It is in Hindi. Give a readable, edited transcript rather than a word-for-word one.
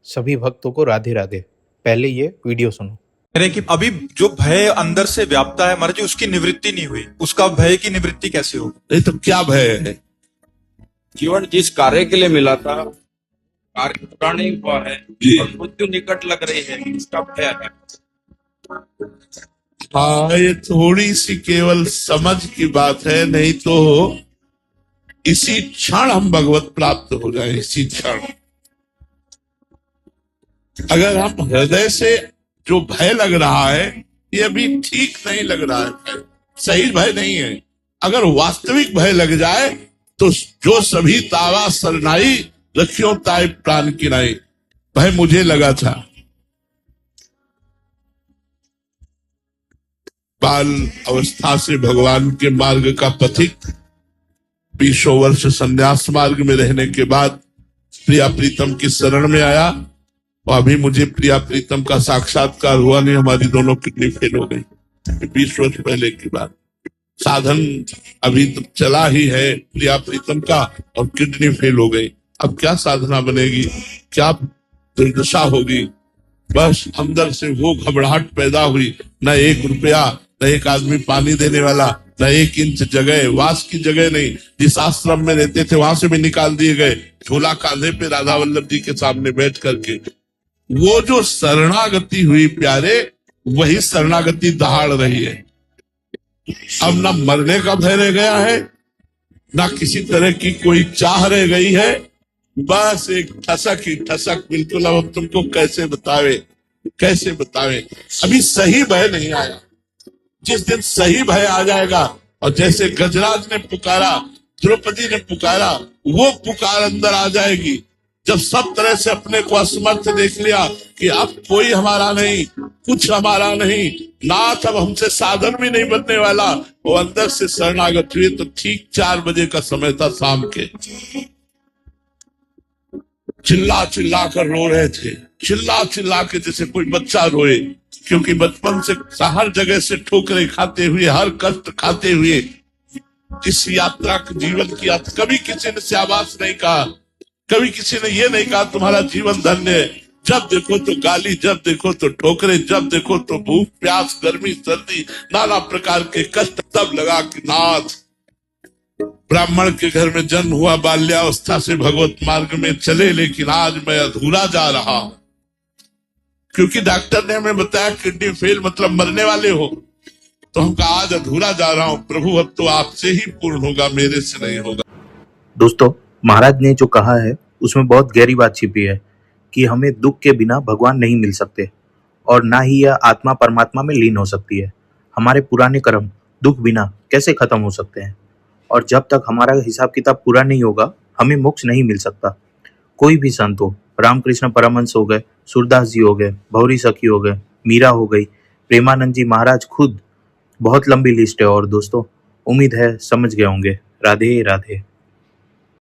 सभी भक्तों को राधे राधे। पहले ये वीडियो सुनो। रहे कि अभी जो भय अंदर से व्याप्ता है महाराज जी, उसकी निवृत्ति नहीं हुई। उसका भय की निवृत्ति कैसे होगी? नहीं तो क्या भय है? जीवन जिस कार्य के लिए मिला था, कार्य पूरा नहीं हुआ है जी। और मृत्यु निकट लग रही है, इसका भय है। हाँ, ये थोड़ी सी केवल समझ की बात है, नहीं तो इसी क्षण हम भगवत प्राप्त हो जाए। इसी क्षण अगर हम हृदय से जो भय लग रहा है, ये अभी ठीक नहीं लग रहा है, भय सही भय नहीं है। अगर वास्तविक भय लग जाए तो जो सभी तावा सरनाई रखियो ताई प्राण किनाई, भय मुझे लगा था। बाल अवस्था से भगवान के मार्ग का पथिक 20 वर्ष संन्यास मार्ग में रहने के बाद प्रिया प्रीतम की शरण में आया, और अभी मुझे प्रिया प्रीतम का साक्षात्कार हुआ नहीं। हमारी दोनों किडनी फेल हो गई 20 वर्ष पहले की बात। साधन अभी तो चला ही है प्रिया प्रीतम का, और किडनी फेल हो गई। अब क्या साधना बनेगी, क्या दुर्दशा होगी। बस अंदर से वो घबराहट पैदा हुई। न 1 रुपया, न एक आदमी पानी देने वाला, न 1 इंच जगह, वास की जगह नहीं। जिस आश्रम में रहते थे वहां से भी निकाल दिए गए, झोला कांधे पे राधा वल्लभ जी के सामने बैठ करके। वो जो शरणागति हुई प्यारे, वही शरणागति दहाड़ रही है। अब न मरने का भय रह गया है, ना किसी तरह की कोई चाह रह गई है। बस एक ठसक ही ठसक, बिल्कुल। अब तुमको कैसे बतावे, कैसे बतावे। अभी सही भय नहीं आया। जिस दिन सही भय आ जाएगा, और जैसे गजराज ने पुकारा, द्रौपदी ने पुकारा, वो पुकार अंदर आ जाएगी। जब सब तरह से अपने को असमर्थ देख लिया कि अब कोई हमारा नहीं, कुछ हमारा नहीं, नाथ अब हमसे साधन भी नहीं बनने वाला, वो अंदर से शरणागत हुए। तो ठीक 4 बजे का समय था शाम के। चिल्ला चिल्ला कर रो रहे थे, चिल्ला चिल्ला के जैसे कोई बच्चा रोए। क्योंकि बचपन से हर जगह से ठोकरें खाते हुए, हर कष्ट खाते हुए इस यात्रा जीवन की यात्रा, कभी किसी ने शाबाश नहीं कहा, कभी किसी ने ये नहीं कहा तुम्हारा जीवन धन्य है। जब देखो तो गाली, जब देखो तो ठोकरे, जब देखो तो भूख प्यास, गर्मी सर्दी, नाना प्रकार के कष्ट। तब लगा कि नाथ, ब्राह्मण के घर में जन्म हुआ, बाल्यावस्था से भगवत मार्ग में चले, लेकिन आज मैं अधूरा जा रहा हूं। क्योंकि डॉक्टर ने हमें बताया किडनी फेल मतलब मरने वाले हो। तो हम कहा आज अधूरा जा रहा हूं प्रभु, अब तो आपसे ही पूर्ण होगा, मेरे से नहीं होगा। दोस्तों, महाराज ने जो कहा है उसमें बहुत गहरी बात छिपी है कि हमें दुख के बिना भगवान नहीं मिल सकते, और ना ही यह आत्मा परमात्मा में लीन हो सकती है। हमारे पुराने कर्म दुख बिना कैसे खत्म हो सकते हैं, और जब तक हमारा हिसाब किताब पूरा नहीं होगा हमें मोक्ष नहीं मिल सकता। कोई भी संत हो, रामकृष्ण परमहंस हो गए, सूरदास जी हो गए, भौरी सखी हो गए, मीरा हो गई, प्रेमानंद जी महाराज खुद, बहुत लंबी लिस्ट है। और दोस्तों, उम्मीद है समझ गए होंगे। राधे राधे।